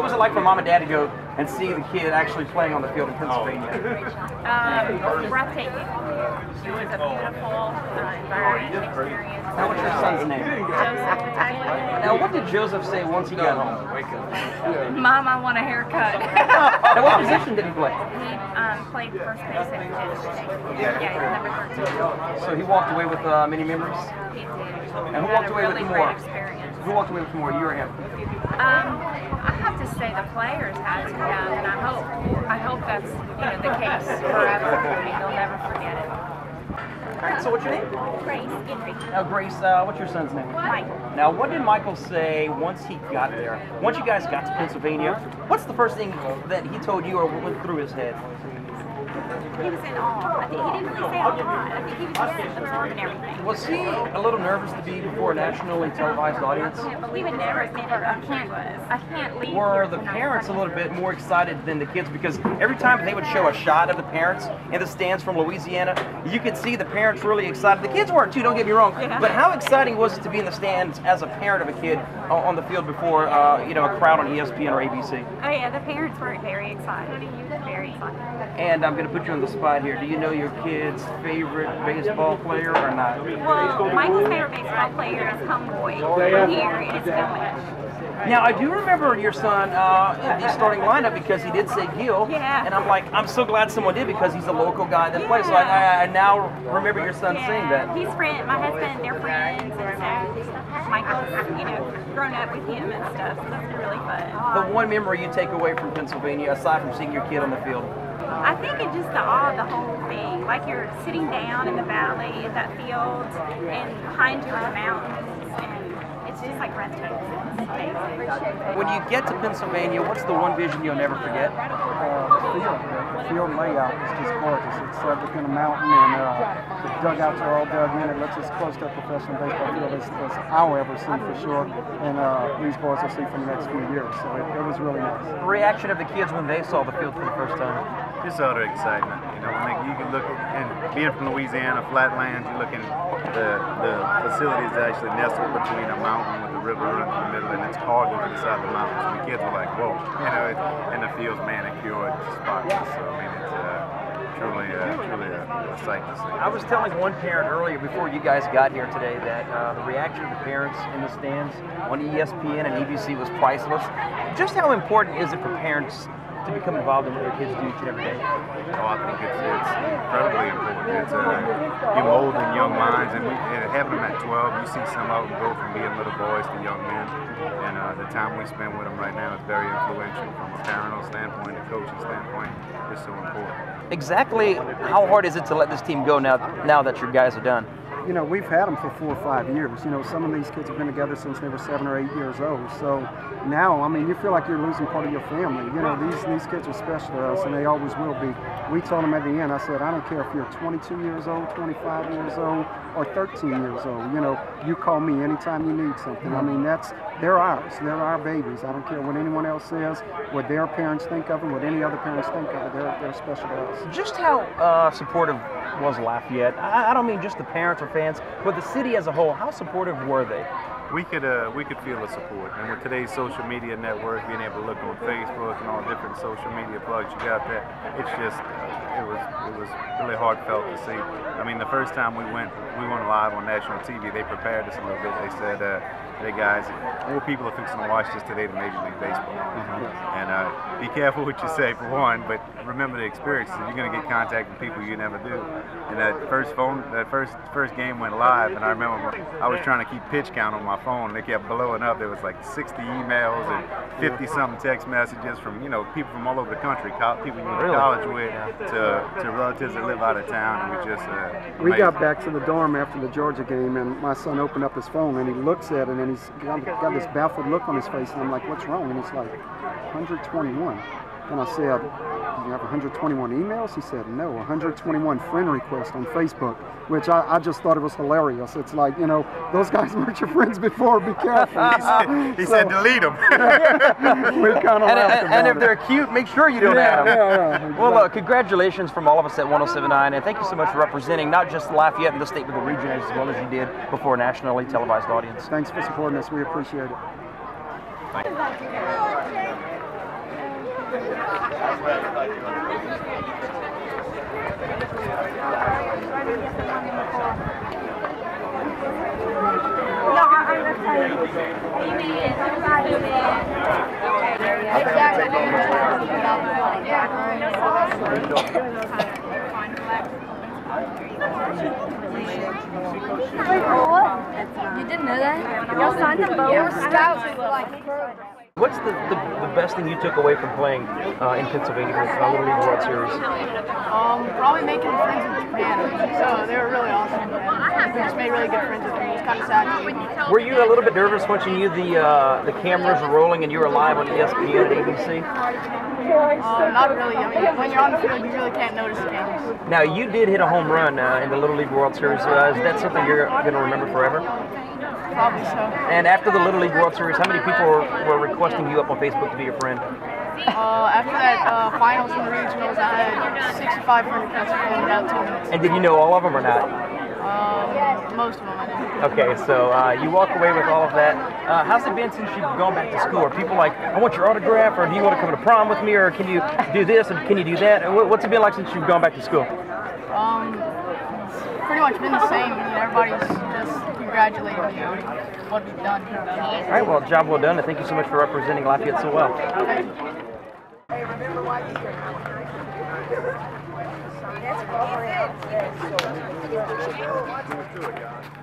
was it like for mom and dad to go and see the kid actually playing on the field in Pennsylvania? Breathtaking. It was a beautiful environment experience. Now, what's your son's name? Joseph. Now, what did Joseph say once he got home? Mom, I want a haircut. Now, what position did he play? He played first base at Acadiana. Yeah, number 13. So he walked away with many memories? He did. And who walked away with really more? Great experience. Who walked away with more, you or him? I have to say the players had to have, and I hope that's the case forever. I mean, they'll never forget it. All right, so what's your name? Grace Henry. Now, Grace, what's your son's name? Michael. Now, what did Michael say once he got there? Once you guys got to Pennsylvania, what's the first thing that he told you or went through his head? He was in awe. I think he didn't really say a lot. I think he was just thrilled and everything. Was he a little nervous to be before a nationally televised audience? We would never admit it. I can't leave. Were the parents a little bit more excited than the kids? Because every time they would show a shot of the parents in the stands from Louisiana, you could see the parents really excited. The kids weren't too, don't get me wrong. Yeah. But how exciting was it to be in the stands as a parent of a kid on the field before a crowd on ESPN or ABC? Oh yeah, the parents were very excited. Very excited. And I'm going to put you on the spot here. Do you know your kid's favorite baseball player or not? Well, Michael's favorite baseball player is Homeboy here in Stillman. Now, I do remember your son in the starting lineup because he did say Gil. Yeah. And I'm like, I'm so glad someone did because he's a local guy that plays. So I now remember your son saying that. He's friend. My husband, they're friends, and so Michael's, grown up with him and stuff. So that's been really fun. The one memory you take away from Pennsylvania, aside from seeing your kid on the field? I think it's just the awe of the whole thing. Like you're sitting down in the valley of that field, and behind you are the mountains, and it's just like breathtaking. It's amazing. When you get to Pennsylvania, what's the one vision you'll never forget? The field layout is just gorgeous. It's up in a mountain, and the dugouts are all dug in. It looks as close to a professional baseball field as I'll ever see for sure, and these boys will see for the next few years. So it was really nice. The reaction of the kids when they saw the field for the first time? Just utter excitement. You can look at, and being from Louisiana, flatlands, you look at the facilities actually nestled between a mountain with the river running through the middle, and it's carved into the side of the mountain. So the kids were like, whoa, and the field's manicured, spotless. So I mean, it's truly a sight to see. I was telling one parent earlier before you guys got here today that the reaction of the parents in the stands on ESPN and ABC was priceless. Just how important is it for parents to become involved in what their kids do each and every day? Oh, I think it's incredibly important. It's you're molding young minds, and having them at 12, you see some of them go from being little boys to young men, and the time we spend with them right now is very influential from a parental standpoint, a coaching standpoint. It's so important. Exactly how hard is it to let this team go now that your guys are done? We've had them for 4 or 5 years. Some of these kids have been together since they were 7 or 8 years old. So now, you feel like you're losing part of your family. These kids are special to us, and they always will be. We told them at the end, I said, I don't care if you're 22 years old, 25 years old, or 13 years old. You call me anytime you need something. They're ours. They're our babies. I don't care what anyone else says, what their parents think of them, what any other parents think of it. They're special to us. Just how supportive was Lafayette? I don't mean just the parents or fans, but the city as a whole. How supportive were they? We could feel the support, and with today's social media network, being able to look on Facebook and all different social media plugs you got there, it's just it was really heartfelt to see. The first time we went live on national TV, they prepared us a little bit. They said, "Hey guys, more people are fixing to watch this today than Major League Baseball." And be careful what you say for one, but remember the experiences. You're going to get contact with people you never do. And that first game went live, and I remember I was trying to keep pitch count on my phone, and they kept blowing up. There was like 60 emails and 50-something text messages from people from all over the country, people you went to college with, to relatives that live out of town, and we got back to the dorm after the Georgia game, and my son opened up his phone, and he looks at it, and he's got this baffled look on his face, and I'm like, what's wrong? And he's like, 121. And I said, you have 121 emails? He said, no, 121 friend requests on Facebook, which I just thought it was hilarious. It's like, those guys weren't your friends before, be careful. He said delete them. We kind of and if they're cute, make sure you don't add them. Exactly. Well, congratulations from all of us at 107.9, and thank you so much for representing not just Lafayette and the state, but the region as well as you did before a nationally televised audience. Thanks for supporting us. We appreciate it. Bye. You didn't know that? Y'all signed them both? Your scouts were like What's the best thing you took away from playing in Pennsylvania with Little League World Series? Probably making friends in Japan. So they were really awesome. And we just made really good friends with them. It was kind of sad to leave them. Were you a little bit nervous once you knew the cameras were rolling and you were live on ESPN and ABC? Not really. I mean, when you're on the field, you really can't notice the cameras. Now, you did hit a home run in the Little League World Series. Is that something you're going to remember forever? Probably so. And after the Little League World Series, how many people were requesting you up on Facebook to be your friend? After that finals in the regionals, I had 65 friend requests in about 2 minutes. And did you know all of them or not? Most of them I did. Okay, so you walk away with all of that. How's it been since you've gone back to school? Are people like, I want your autograph, or do you want to come to prom with me, or can you do this, and can you do that? What's it been like since you've gone back to school? It's pretty much been the same. I mean, everybody's just congratulating me on what we've done. All right, well, job well done, and thank you so much for representing Lafayette so well. Hey, remember why you here? That's